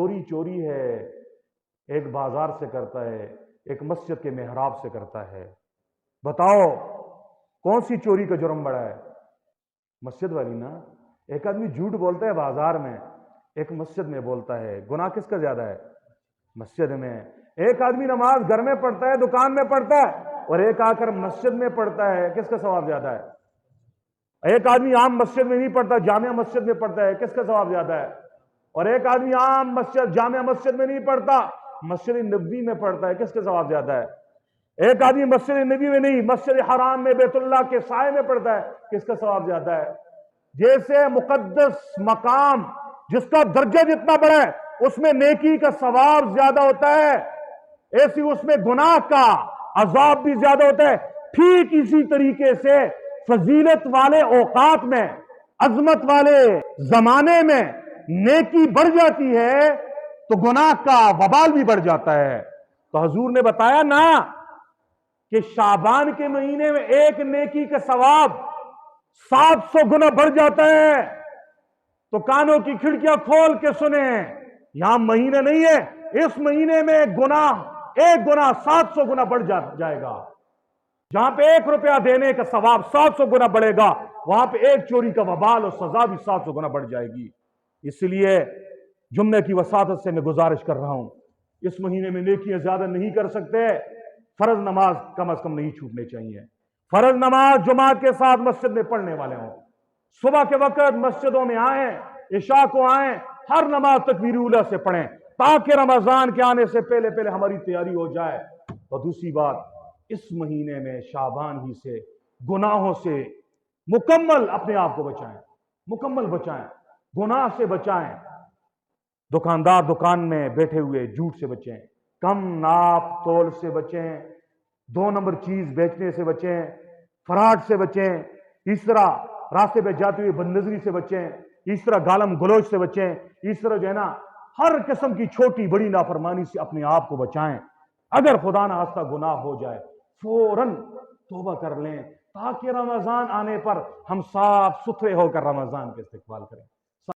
چوری چوری ہے، ایک بازار سے کرتا ہے، ایک مسجد کے محراب سے کرتا ہے۔ بتاؤ کون سی چوری کا جرم بڑا ہے؟ مسجد والی نا۔ ایک آدمی جھوٹ بولتا ہے بازار میں، ایک مسجد میں بولتا ہے، گناہ کس کا زیادہ ہے؟ مسجد میں۔ ایک آدمی نماز گھر میں پڑھتا ہے، دکان میں پڑھتا ہے، اور ایک آ کر مسجد میں پڑھتا ہے، کس کا ثواب زیادہ ہے؟ ایک آدمی عام مسجد میں نہیں پڑھتا، جامعہ مسجد میں پڑھتا ہے، کس کا ثواب زیادہ ہے؟ اور ایک آدمی عام مسجد جامعہ مسجد میں نہیں پڑھتا، مسجد نبوی میں پڑھتا ہے، کس کا ثواب زیادہ ہے؟ ایک آدمی مسجد نبی میں نہیں، مسجد حرام میں بیت اللہ کے سائے میں پڑھتا ہے، کس کا ثواب زیادہ ہے؟ جیسے مقدس مقام جس کا درجہ جتنا بڑا ہے اس میں نیکی کا ثواب زیادہ ہوتا ہے، ایسی اس میں گناہ کا عذاب بھی زیادہ ہوتا ہے۔ ٹھیک اسی طریقے سے فضیلت والے اوقات میں، عظمت والے زمانے میں نیکی بڑھ جاتی ہے تو گناہ کا وبال بھی بڑھ جاتا ہے۔ تو حضور نے بتایا نا کہ شعبان کے مہینے میں ایک نیکی کا ثواب 700 گنا بڑھ جاتا ہے۔ تو کانوں کی کھڑکیاں کھول کے سنیں، یہاں مہینہ نہیں ہے، اس مہینے میں ایک گناہ 700 گنا بڑھ جائے گا۔ جہاں پہ 1 روپیہ دینے کا ثواب 700 گنا بڑھے گا، وہاں پہ ایک چوری کا وبال اور سزا بھی 700 گنا بڑھ جائے گی۔ اس لیے جمعے کی وساطت سے میں گزارش کر رہا ہوں، اس مہینے میں نیکیاں زیادہ نہیں کر سکتے، فرض نماز کم از کم نہیں چھوٹنے چاہیے۔ فرض نماز جماعت کے ساتھ مسجد میں پڑھنے والے ہوں، صبح کے وقت مسجدوں میں آئیں، عشاء کو آئیں، ہر نماز تکبیر اولیٰ سے پڑھیں تاکہ رمضان کے آنے سے پہلے ہماری تیاری ہو جائے۔ اور دوسری بات، اس مہینے میں شعبان ہی سے گناہوں سے مکمل اپنے آپ کو بچائیں، مکمل بچائیں، گناہ سے بچائیں۔ دکاندار دکان میں بیٹھے ہوئے جھوٹ سے بچیں، کم ناپ تول سے بچیں، 2 نمبر چیز بیچنے سے بچیں، فراڈ سے بچیں، اس طرح راستے پہ جاتے ہوئے بدنظری سے بچیں، اس طرح گالم گلوچ سے بچیں، اس طرح جو ہے نا ہر قسم کی چھوٹی بڑی نافرمانی سے اپنے آپ کو بچائیں۔ اگر خدا نہ خواستہ گناہ ہو جائے فوراً توبہ کر لیں تاکہ رمضان آنے پر ہم صاف ستھرے ہو کر رمضان کا استقبال کریں۔